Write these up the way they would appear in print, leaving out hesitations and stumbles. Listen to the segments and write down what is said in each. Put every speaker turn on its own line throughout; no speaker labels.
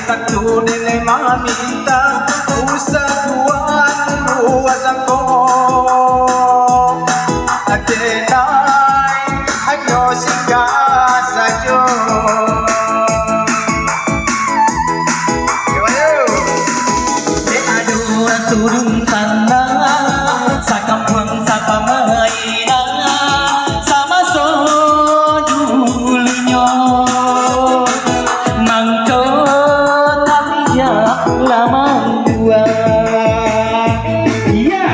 satu nilai meminta usahuan luas aku akenai ayo singgah saja. Turun sana sakampung sapa mainan sama so dulunya mangko tapi ya lama gua iya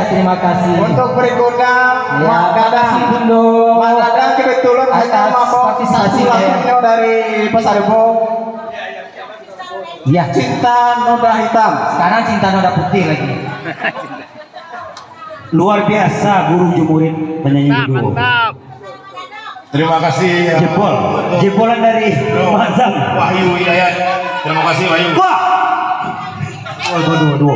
terima kasih. Untuk berikutnya, makasih Bundo. Makasih kebetulan kita mau partisipasi dari Pasaribo. Iya. Cinta noda hitam. Sekarang cinta noda putih lagi.
Luar biasa guru Jumurin penyanyi duo.
Terima kasih.
Jebolan dari Mazam.
Wahyu Hidayat. Terima kasih Wahyu.
Wah. Dua.